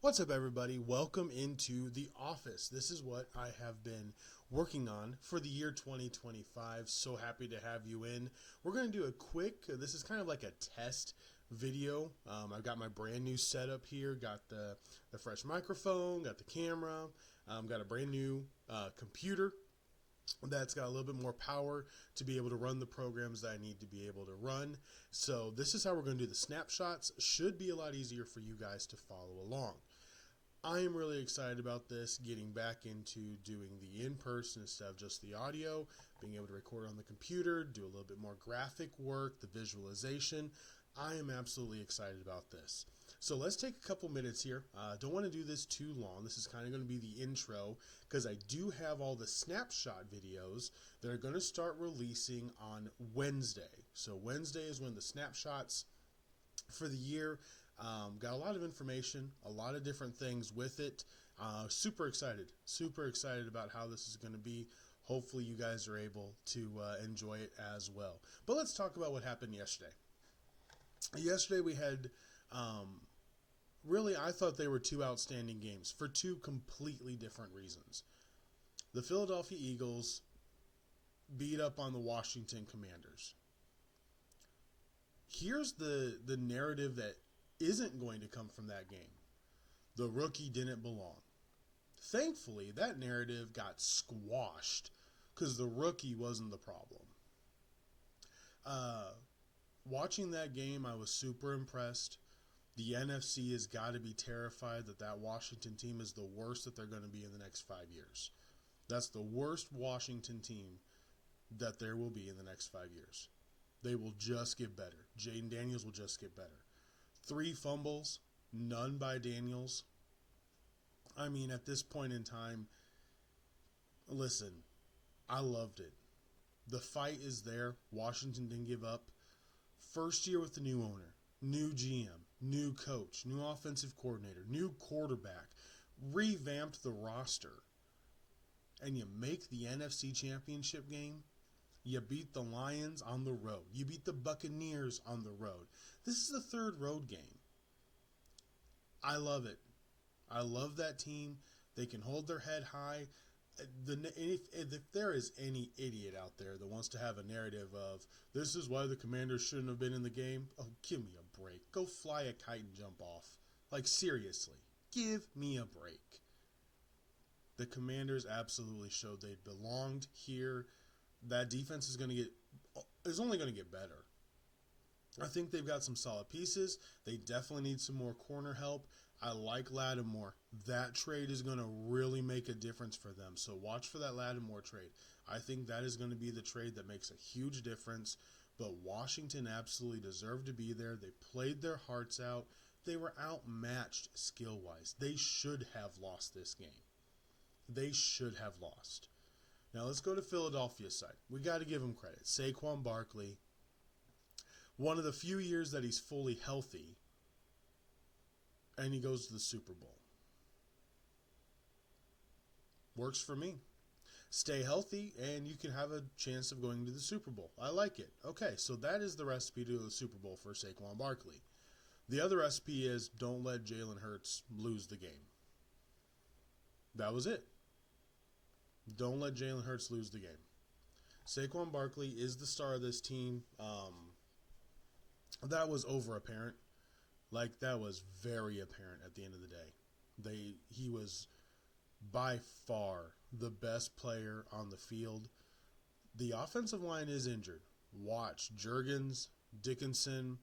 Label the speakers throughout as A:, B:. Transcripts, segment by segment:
A: What's up, everybody? Welcome into the office. This is what I have been working on for the year 2025. So happy to have you in. We're going to do a quick, this is kind of like a test video. I've got my brand new setup here, got the fresh microphone, got the camera, got a brand new computer that's got a little bit more power to be able to run the programs that I need to be able to run. So this is how we're going to do the snapshots. Should be a lot easier for you guys to follow along. I am really excited about this, getting back into doing the in-person instead of just the audio, being able to record on the computer, do a little bit more graphic work, the visualization. I am absolutely excited about this. So let's take a couple minutes here. Don't want to do this too long. This is kind of going to be the intro because I do have all the snapshot videos that are going to start releasing on Wednesday. So Wednesday is when the snapshots for the year. Got a lot of information, a lot of different things with it. Super excited about how this is going to be. Hopefully you guys are able to enjoy it as well. But let's talk about what happened yesterday. Yesterday we had, really, I thought they were two outstanding games for two completely different reasons. The Philadelphia Eagles beat up on the Washington Commanders. Here's the narrative that isn't going to come from that game. The rookie didn't belong. Thankfully, that narrative got squashed because the rookie wasn't the problem. Watching that game, I was super impressed. The NFC has got to be terrified that Washington team is the worst that they're going to be in the next 5 years. That's the worst Washington team that there will be in the next 5 years. They will just get better. Jaden Daniels will just get better. 3 fumbles, none by Daniels. I mean, at this point in time, listen, I loved it. The fight is there. Washington didn't give up. First year with the new owner, new GM, new coach, new offensive coordinator, new quarterback, revamped the roster, and you make the NFC Championship game. You beat the Lions on the road. You beat the Buccaneers on the road. This is the third road game. I love it. I love that team. They can hold their head high. If there is any idiot out there that wants to have a narrative of, this is why the Commanders shouldn't have been in the game, oh, give me a break. Go fly a kite and jump off. Like, seriously. Give me a break. The Commanders absolutely showed they belonged here. That defense is only going to get better. I think they've got some solid pieces. They definitely need some more corner help. I like Lattimore. That trade is going to really make a difference for them. So watch for that Lattimore trade. I think that is going to be the trade that makes a huge difference. But Washington absolutely deserved to be there. They played their hearts out. They were outmatched skill-wise. They should have lost this game. They should have lost. Now let's go to Philadelphia's side. We got to give him credit. Saquon Barkley, one of the few years that he's fully healthy, and he goes to the Super Bowl. Works for me. Stay healthy, and you can have a chance of going to the Super Bowl. I like it. Okay, so that is the recipe to the Super Bowl for Saquon Barkley. The other recipe is don't let Jalen Hurts lose the game. That was it. Don't let Jalen Hurts lose the game. Saquon Barkley is the star of this team. That was over-apparent. Like, that was very apparent at the end of the day. He was by far the best player on the field. The offensive line is injured. Watch Jurgens, Dickinson,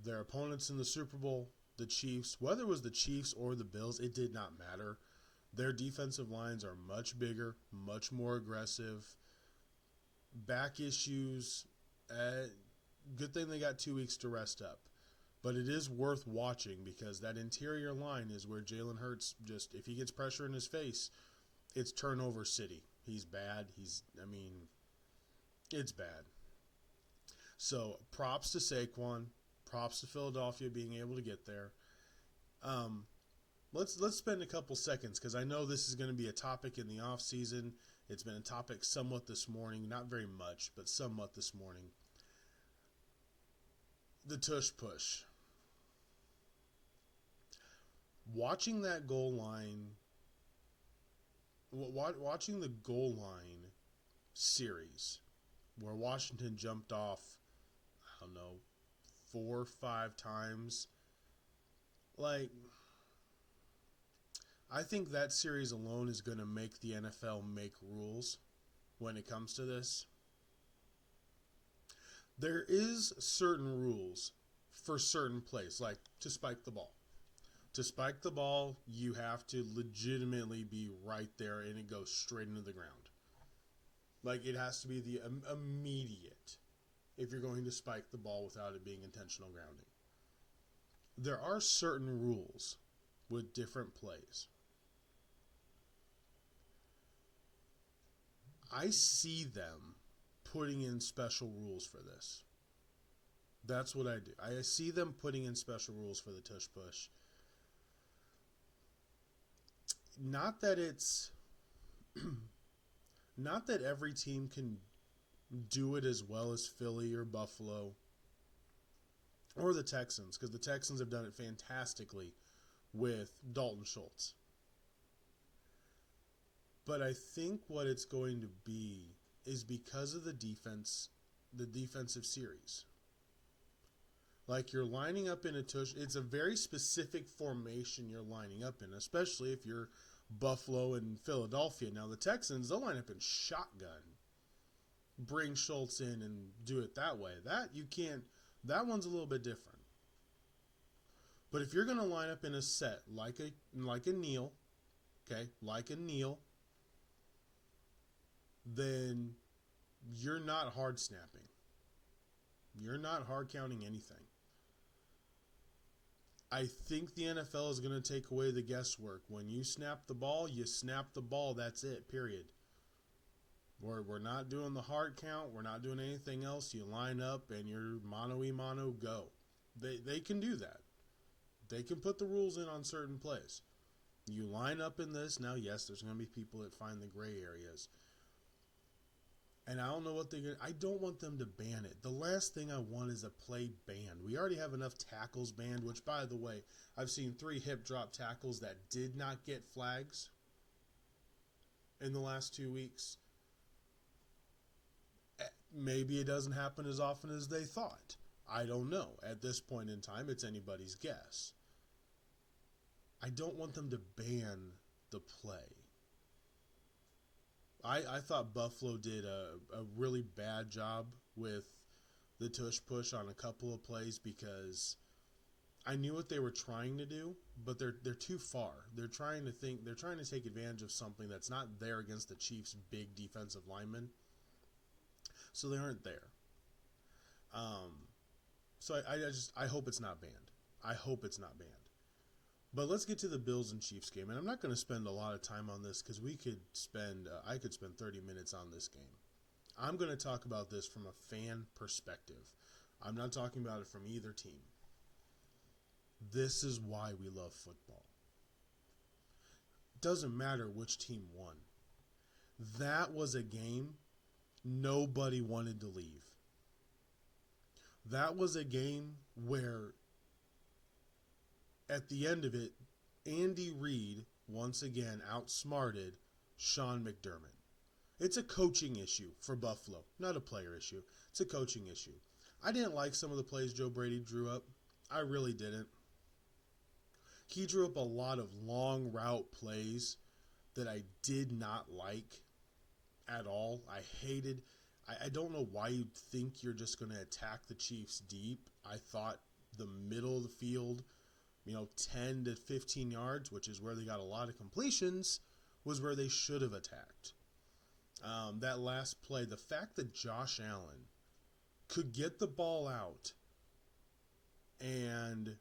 A: their opponents in the Super Bowl, the Chiefs. Whether it was the Chiefs or the Bills, it did not matter. Their defensive lines are much bigger, much more aggressive. Back issues. Good thing they got 2 weeks to rest up. But it is worth watching because that interior line is where Jalen Hurts just, if he gets pressure in his face, it's turnover city. He's bad. It's bad. So props to Saquon. Props to Philadelphia being able to get there. Let's spend a couple seconds because I know this is going to be a topic in the off season. It's been a topic somewhat this morning, not very much, but somewhat this morning. The tush push. watching that goal line, watching the goal line series where Washington jumped off, I don't know, 4 or 5 times. Like, I think that series alone is going to make the NFL make rules when it comes to this. There is certain rules for certain plays, like to spike the ball. To spike the ball, you have to legitimately be right there and it goes straight into the ground. Like, it has to be the immediate if you're going to spike the ball without it being intentional grounding. There are certain rules with different plays. I see them putting in special rules for this. That's what I do. I see them putting in special rules for the tush push. Not that it's... not that every team can do it as well as Philly or Buffalo or the Texans, because the Texans have done it fantastically with Dalton Schultz. But I think what it's going to be is because of the defense, the defensive series. Like, you're lining up in a tush. It's a very specific formation you're lining up in, especially if you're Buffalo and Philadelphia. Now, the Texans, they'll line up in shotgun. Bring Schultz in and do it that way. That you can't. That one's a little bit different. But if you're going to line up in a set like a kneel, okay, like a kneel, then you're not hard snapping. You're not hard counting anything. I think the NFL is going to take away the guesswork. When you snap the ball, you snap the ball. That's it, period. We're not doing the hard count. We're not doing anything else. You line up and you're mano-y-mano, go. They can do that. They can put the rules in on certain plays. You line up in this. Now, yes, there's going to be people that find the gray areas. And I don't know what they're going to... I don't want them to ban it. The last thing I want is a play banned. We already have enough tackles banned, which, by the way, I've seen 3 hip drop tackles that did not get flags in the last 2 weeks. Maybe it doesn't happen as often as they thought. I don't know. At this point in time, it's anybody's guess. I don't want them to ban the play. I thought Buffalo did a really bad job with the tush push on a couple of plays because I knew what they were trying to do, but they're too far. They're trying to take advantage of something that's not there against the Chiefs' big defensive linemen. So they aren't there. So I hope it's not banned. I hope it's not banned. But let's get to the Bills and Chiefs game. And I'm not going to spend a lot of time on this because I could spend 30 minutes on this game. I'm going to talk about this from a fan perspective. I'm not talking about it from either team. This is why we love football. Doesn't matter which team won. That was a game nobody wanted to leave. That was a game where at the end of it, Andy Reid once again outsmarted Sean McDermott. It's a coaching issue for Buffalo, not a player issue. It's a coaching issue. I didn't like some of the plays Joe Brady drew up. I really didn't. He drew up a lot of long route plays that I did not like at all. I don't know why you'd think you're just going to attack the Chiefs deep. I thought the middle of the field, 10 to 15 yards, which is where they got a lot of completions, was where they should have attacked. That last play, the fact that Josh Allen could get the ball out and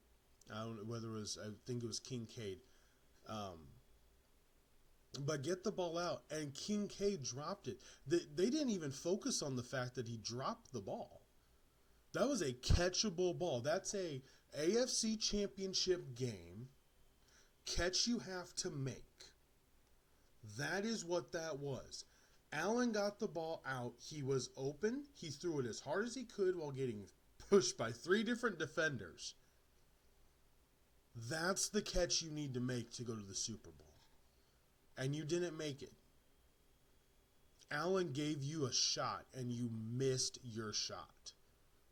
A: I don't know whether it was, I think it was Kincaid, but get the ball out and Kincaid dropped it. They didn't even focus on the fact that he dropped the ball. That was a catchable ball. That's a AFC Championship game catch you have to make. That is what that was. Allen got the ball out. He was open. He threw it as hard as he could while getting pushed by 3 different defenders. That's the catch you need to make to go to the Super Bowl. And you didn't make it. Allen gave you a shot and you missed your shot.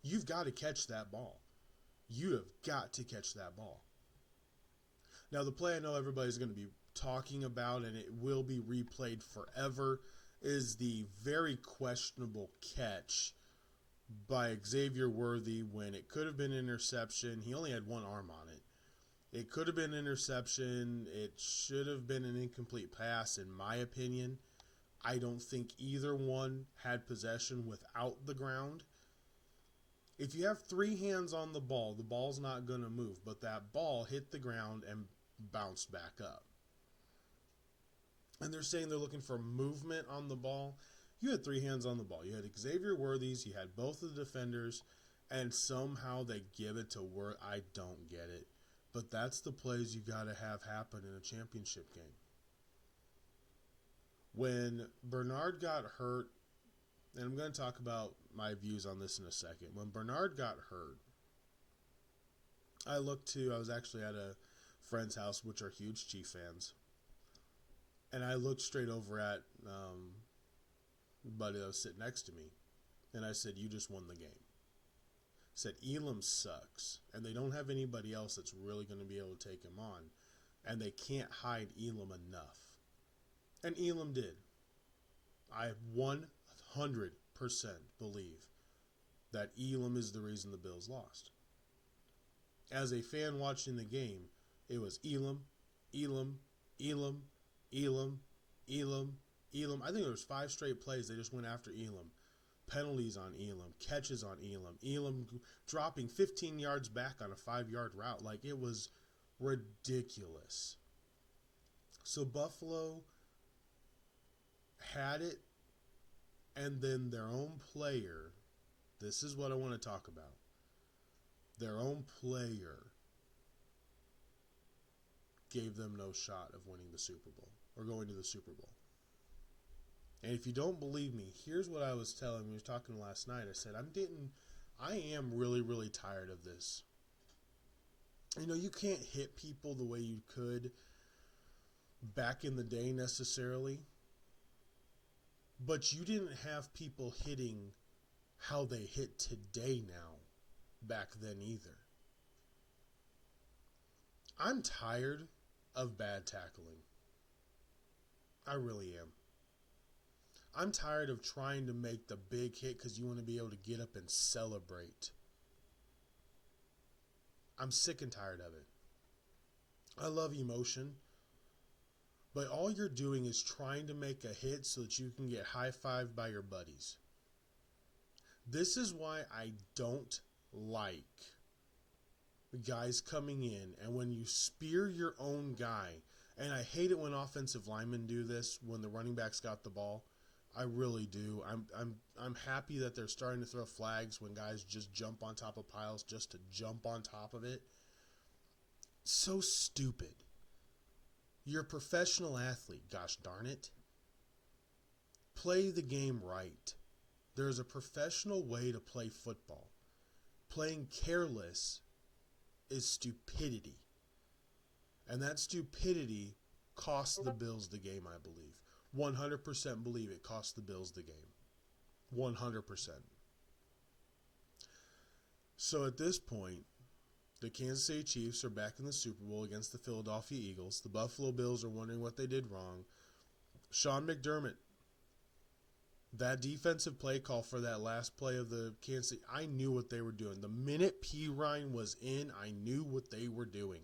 A: You've got to catch that ball. You have got to catch that ball. Now, the play I know everybody's going to be talking about, and it will be replayed forever, is the very questionable catch by Xavier Worthy when it could have been an interception. He only had one arm on it. It could have been an interception. It should have been an incomplete pass, in my opinion. I don't think either one had possession without the ground. If you have three hands on the ball's not going to move, but that ball hit the ground and bounced back up. And they're saying they're looking for movement on the ball. You had three hands on the ball. You had Xavier Worthy's, you had both of the defenders, and somehow they give it to Worthy. I don't get it. But that's the plays you got to have happen in a championship game. When Bernard got hurt, and I'm going to talk about my views on this in a second. When Bernard got hurt, I was actually at a friend's house, which are huge Chief fans. And I looked straight over at the buddy that was sitting next to me. And I said, you just won the game. I said, Elam sucks. And they don't have anybody else that's really going to be able to take him on. And they can't hide Elam enough. And Elam did. I 100% believe that Elam is the reason the Bills lost. As a fan watching the game, it was Elam, Elam, Elam, Elam, Elam, Elam. I think there was 5 straight plays they just went after Elam. Penalties on Elam, catches on Elam, Elam dropping 15 yards back on a 5-yard route. Like, it was ridiculous. So Buffalo had it, and then their own player, this is what I want to talk about. Their own player gave them no shot of winning the Super Bowl or going to the Super Bowl. And if you don't believe me, here's what I was telling. We were talking last night. I said, I am really, really tired of this. You know, you can't hit people the way you could back in the day necessarily. But you didn't have people hitting how they hit today now back then either. I'm tired of bad tackling. I really am. I'm tired of trying to make the big hit because you want to be able to get up and celebrate. I'm sick and tired of it. I love emotion. But all you're doing is trying to make a hit so that you can get high-fived by your buddies. This is why I don't like guys coming in, and when you spear your own guy, and I hate it when offensive linemen do this when the running backs got the ball. I really do. I'm happy that they're starting to throw flags when guys just jump on top of piles just to jump on top of it. So stupid. You're a professional athlete, gosh darn it. Play the game right. There's a professional way to play football. Playing careless is stupidity. And that stupidity cost the Bills the game, I believe. 100% believe it cost the Bills the game. 100%. So at this point, the Kansas City Chiefs are back in the Super Bowl against the Philadelphia Eagles. The Buffalo Bills are wondering what they did wrong. Sean McDermott, that defensive play call for that last play of the Kansas City, I knew what they were doing. The minute Perine was in, I knew what they were doing.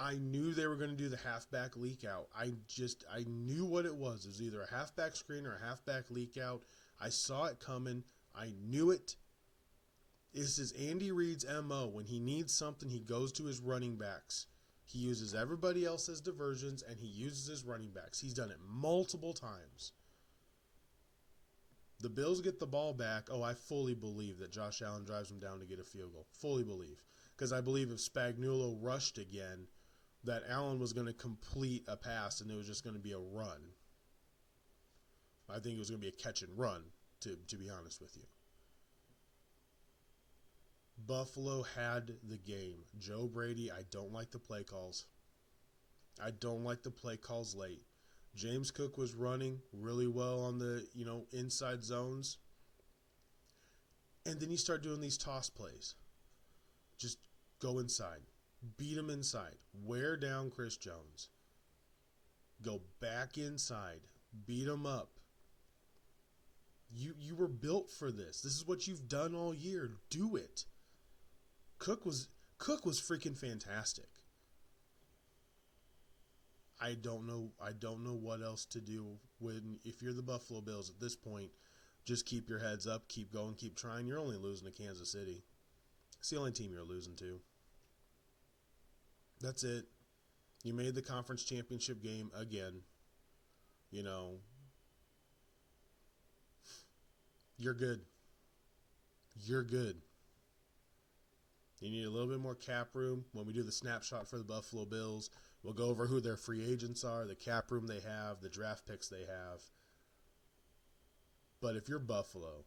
A: I knew they were going to do the halfback leak out. I knew what it was. It was either a halfback screen or a halfback leak out. I saw it coming. I knew it. This is Andy Reid's MO. When he needs something, he goes to his running backs. He uses everybody else as diversions, and he uses his running backs. He's done it multiple times. The Bills get the ball back. Oh, I fully believe that Josh Allen drives them down to get a field goal. Fully believe. Because I believe if Spagnuolo rushed again, that Allen was going to complete a pass and it was just going to be a run. I think it was going to be a catch and run, to be honest with you. Buffalo had the game. Joe Brady, I don't like the play calls. I don't like the play calls late. James Cook was running really well on the, inside zones. And then you start doing these toss plays. Just go inside. Beat him inside. Wear down Chris Jones. Go back inside. Beat him up. You were built for this. This is what you've done all year. Do it. Cook was freaking fantastic. I don't know what else to do if you're the Buffalo Bills at this point. Just keep your heads up, keep going, keep trying. You're only losing to Kansas City. It's the only team you're losing to. That's it. You made the conference championship game again. You're good. You're good. You need a little bit more cap room. When we do the snapshot for the Buffalo Bills, we'll go over who their free agents are, the cap room they have, the draft picks they have. But if you're Buffalo,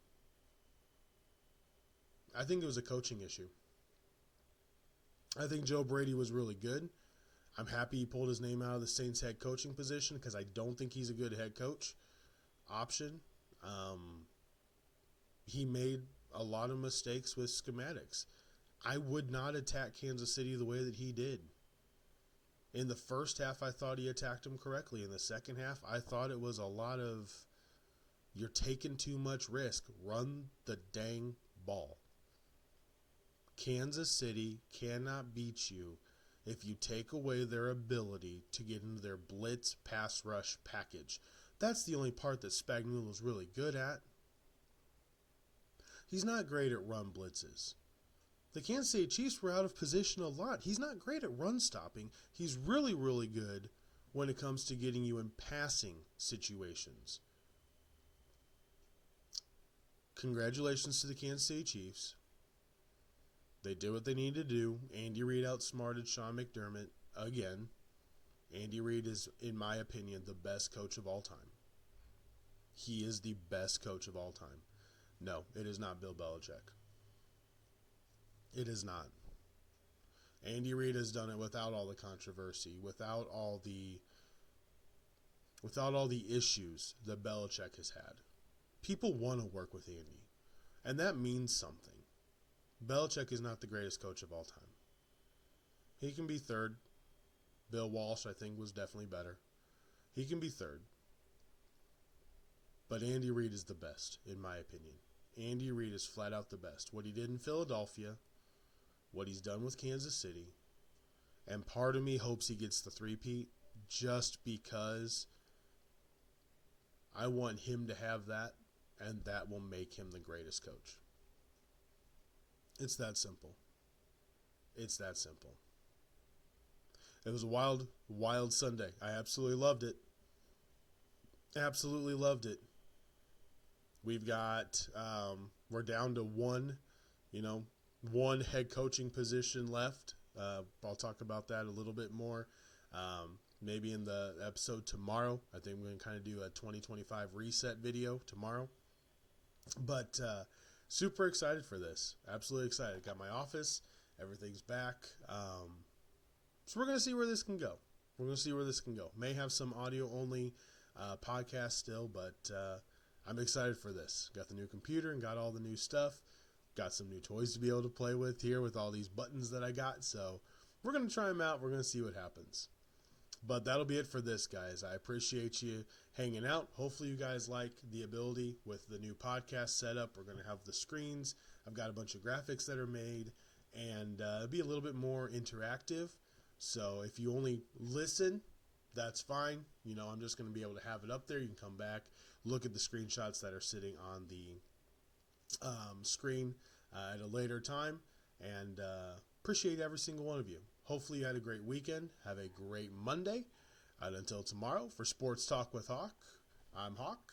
A: I think it was a coaching issue. I think Joe Brady was really good. I'm happy he pulled his name out of the Saints head coaching position because I don't think he's a good head coach option. He made a lot of mistakes with schematics. I would not attack Kansas City the way that he did. In the first half, I thought he attacked him correctly. In the second half, I thought it was a lot of, you're taking too much risk. Run the dang ball. Kansas City cannot beat you if you take away their ability to get into their blitz pass rush package. That's the only part that Spagnuolo's really good at. He's not great at run blitzes. The Kansas City Chiefs were out of position a lot. He's not great at run stopping. He's really, really good when it comes to getting you in passing situations. Congratulations to the Kansas City Chiefs. They did what they needed to do. Andy Reid outsmarted Sean McDermott again. Andy Reid is, in my opinion, the best coach of all time. He is the best coach of all time. No, it is not Bill Belichick. It is not. Andy Reid has done it without all the controversy, without all the issues that Belichick has had. People want to work with Andy, and that means something. Belichick is not the greatest coach of all time. He can be third. Bill Walsh, I think, was definitely better. He can be third. But Andy Reid is the best, in my opinion. Andy Reid is flat out the best. What he did in Philadelphia, what he's done with Kansas City, and part of me hopes he gets the three-peat just because I want him to have that, and that will make him the greatest coach. It's that simple. It's that simple. It was a wild, wild Sunday. I absolutely loved it. Absolutely loved it. We've got, we're down to one head coaching position left. I'll talk about that a little bit more. Maybe in the episode tomorrow. I think we're going to kind of do a 2025 reset video tomorrow. But super excited for this. Absolutely excited. Got my office. Everything's back. So we're going to see where this can go. May have some audio-only podcast still, but I'm excited for this. Got the new computer and got all the new stuff. Got some new toys to be able to play with here with all these buttons that I got. So we're going to try them out. We're going to see what happens. But that'll be it for this, guys. I appreciate you hanging out. Hopefully you guys like the ability with the new podcast setup. We're going to have the screens. I've got a bunch of graphics that are made, and it'll be a little bit more interactive. So if you only listen, that's fine. I'm just going to be able to have it up there. You can come back, look at the screenshots that are sitting on the screen at a later time, and appreciate every single one of you. Hopefully you had a great weekend. Have a great Monday. And until tomorrow, for Sports Talk with Hawk, I'm Hawk.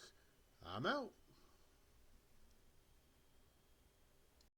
A: I'm out.